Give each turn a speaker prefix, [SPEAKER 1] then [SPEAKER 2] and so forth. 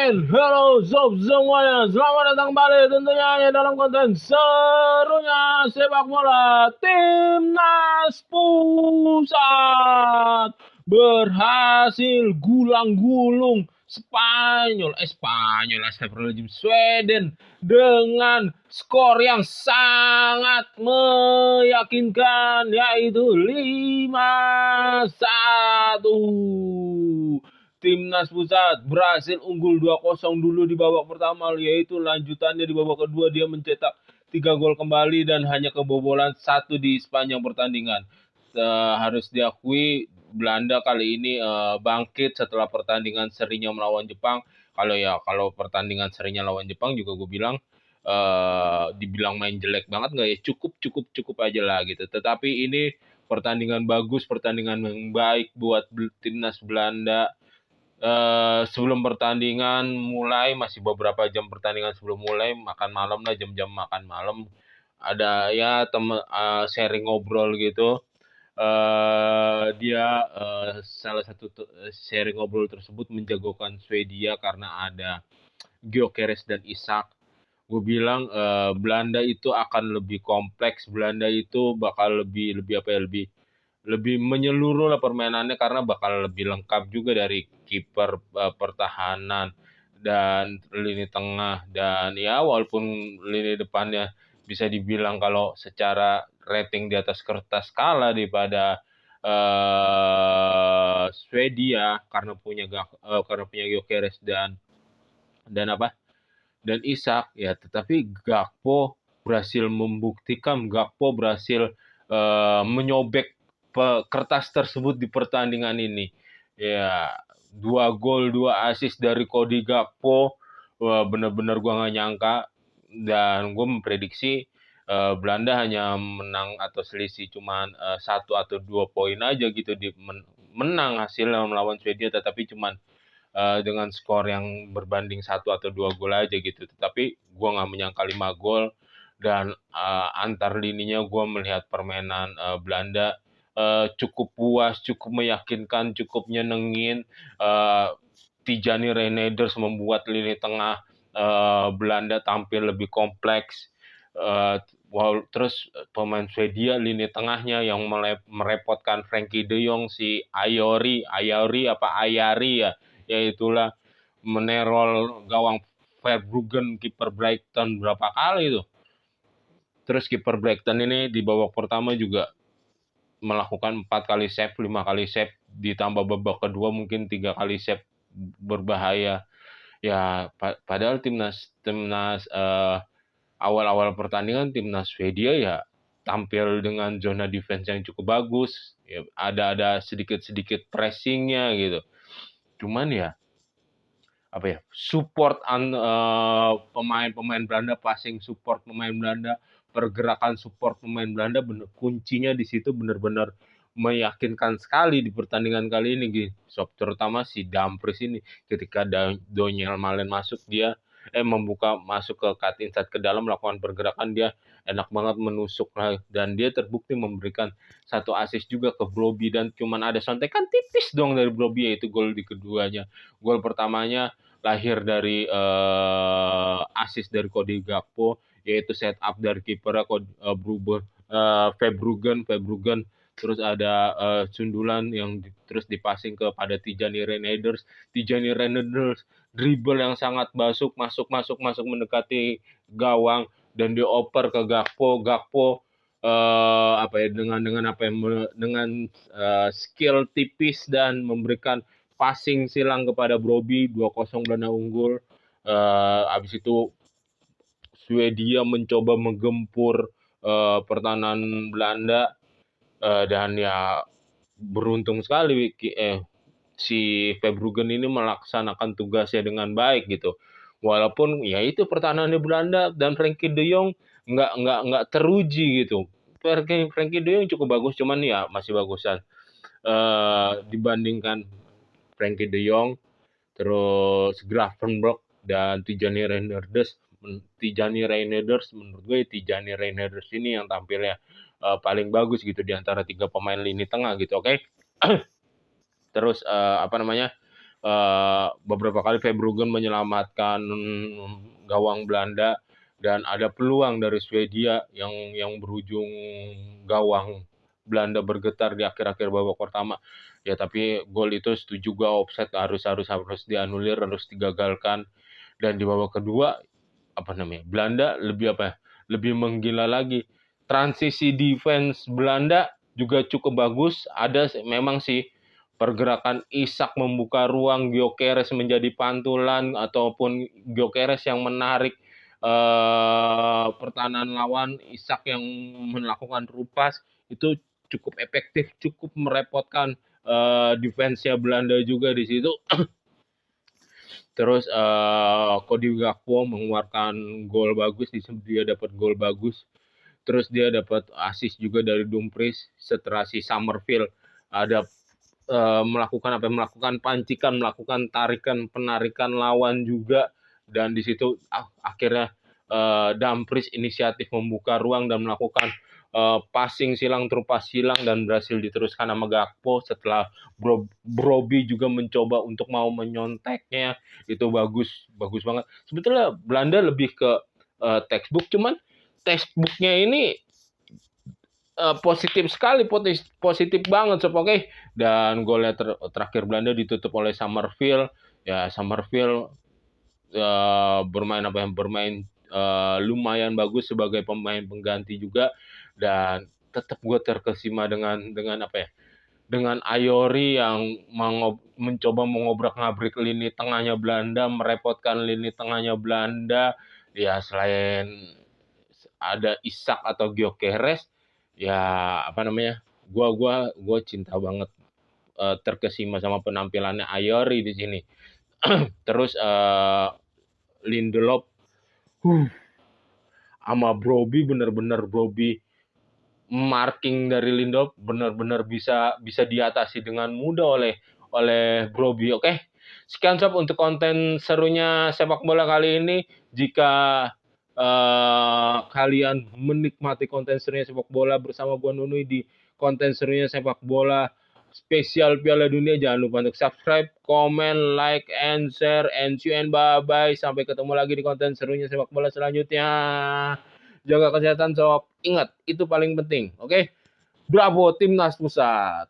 [SPEAKER 1] Halo sob semuanya, selamat datang kembali tentunya ya dalam konten serunya sepak bola. Timnas Pusat berhasil gulang-gulung Astagfirullahaladzim, Sweden dengan skor yang sangat meyakinkan, yaitu 5-1. Timnas Pusat berhasil unggul 2-0 dulu di babak pertama, yaitu lanjutannya di babak kedua dia mencetak 3 gol kembali dan hanya kebobolan 1 di sepanjang pertandingan. Harus diakui Belanda kali ini bangkit setelah pertandingan serinya melawan Jepang. Kalau pertandingan serinya lawan Jepang juga gue bilang dibilang main jelek banget nggak ya, cukup aja lah gitu. Tetapi ini pertandingan bagus, pertandingan yang baik buat timnas Belanda. Sebelum pertandingan mulai, masih beberapa jam pertandingan sebelum mulai, makan malam lah, jam-jam makan malam, ada ya temen sharing ngobrol gitu. Dia salah satu sharing ngobrol tersebut menjagokan Swedia karena ada Gyökeres dan Isak. Gue bilang Belanda itu akan lebih kompleks, Belanda itu bakal lebih apa ya, lebih menyeluruh lah permainannya karena bakal lebih lengkap juga dari kiper, pertahanan dan lini tengah, dan ya walaupun lini depannya bisa dibilang kalau secara rating di atas kertas kalah daripada Swedia karena punya Gyökeres dan Isak ya, tetapi Gakpo berhasil menyobek kertas tersebut di pertandingan ini. Ya, 2 gol 2 assist dari Cody Gakpo. Wah, bener-bener gue nggak nyangka, dan gue memprediksi Belanda hanya menang atau selisih cuman 1 atau 2 poin aja gitu di menang hasilnya melawan Swedia, tetapi cuman dengan skor yang berbanding 1 atau 2 gol aja gitu. Tetapi gue nggak menyangka 5 gol, dan antar lininya gue melihat permainan Belanda cukup puas, cukup meyakinkan, cukup nyenengin. Tijani Reijnders membuat lini tengah Belanda tampil lebih kompleks. Terus pemain Swedia lini tengahnya yang merepotkan Frenkie de Jong, si Ayori ya, itulah menerol gawang Verbruggen, kiper Brighton berapa kali itu. Terus kiper Brighton ini di babak pertama juga melakukan 4 kali save, 5 kali save, ditambah babak kedua mungkin 3 kali save berbahaya. Ya padahal timnas awal-awal pertandingan timnas Swedia ya tampil dengan zona defense yang cukup bagus. Ya, ada sedikit pressingnya gitu. Cuman ya support pemain Belanda, passing support pemain Belanda, pergerakan support pemain Belanda, kuncinya di situ benar-benar meyakinkan sekali di pertandingan kali ini gitu. Terutama si Dumfries ini, ketika Donyell Malen masuk, dia membuka masuk ke cut inside ke dalam, melakukan pergerakan, dia enak banget menusuk lah, dan dia terbukti memberikan 1 assist juga ke Brobbey, dan cuman ada sontekan tipis dong dari Brobbey, yaitu gol di keduanya. Gol pertamanya lahir dari assist dari Cody Gakpo, yaitu set up dari kiper Verbruggen. Terus ada sundulan yang terus dipassing kepada Tijani Reijnders. Tijani Reijnders dribble yang sangat masuk mendekati gawang dan dioper ke Gakpo. Dengan skill tipis dan memberikan passing silang kepada Brobbey, 2-0 Belanda unggul. Habis itu Swedia mencoba menggempur pertahanan Belanda, dan ya beruntung sekali si Verbruggen ini melaksanakan tugasnya dengan baik gitu. Walaupun ya itu pertahanannya Belanda dan Frenkie de Jong nggak teruji gitu. Frenkie de Jong cukup bagus, cuman ya masih bagusan dibandingkan Frenkie de Jong, terus Gravenberch dan Tijani Reijnders. Menurut gue Tijani Reijnders ini yang tampilnya paling bagus gitu di antara 3 pemain lini tengah gitu, oke? Terus beberapa kali Verbruggen menyelamatkan gawang Belanda dan ada peluang dari Swedia yang berujung gawang Belanda bergetar di akhir-akhir babak pertama. Ya tapi gol itu setuju gua offside, harus dianulir, harus digagalkan. Dan di babak kedua Belanda lebih menggila lagi. Transisi defense Belanda juga cukup bagus. Ada memang sih pergerakan Isak membuka ruang, Gyökeres menjadi pantulan ataupun Gyökeres yang menarik pertahanan lawan, Isak yang melakukan rupas itu cukup efektif, cukup merepotkan defense-nya Belanda juga di situ. Terus Cody Gakpo mengeluarkan gol bagus, dia dapat gol bagus. Terus dia dapat assist juga dari Dumfries setelah si Summerfield ada melakukan pancikan, melakukan penarikan lawan juga, dan di situ akhirnya Dumfries inisiatif membuka ruang dan melakukan passing silang terupas silang dan berhasil diteruskan sama Gakpo setelah Brobbey juga mencoba untuk mau menyonteknya. Itu bagus banget. Sebetulnya Belanda lebih ke textbook, cuman textbooknya ini positif sekali, positif banget Sob. Oke. Dan golnya terakhir Belanda ditutup oleh Summerfield. Ya Summerfield bermain lumayan bagus sebagai pemain pengganti juga, dan tetap gue terkesima dengan Ayori yang mencoba mengobrak-ngabrik lini tengahnya Belanda, merepotkan lini tengahnya Belanda. Ya selain ada Isak atau Gyökeres, ya gue cinta banget, terkesima sama penampilannya Ayori di sini. Terus Lindelof sama Brobbey, bener-bener Brobbey marking dari Lindelof benar-benar bisa diatasi dengan mudah oleh Brobbey. Oke. Sekian Sob untuk konten serunya sepak bola kali ini. Jika kalian menikmati konten serunya sepak bola bersama gua Nunui di konten serunya sepak bola spesial Piala Dunia, jangan lupa untuk subscribe, comment, like, and share, and see you and bye-bye. Sampai ketemu lagi di konten serunya sepak bola selanjutnya. Jaga kesehatan Sob. Ingat, itu paling penting. Oke? Bravo Timnas Pusat.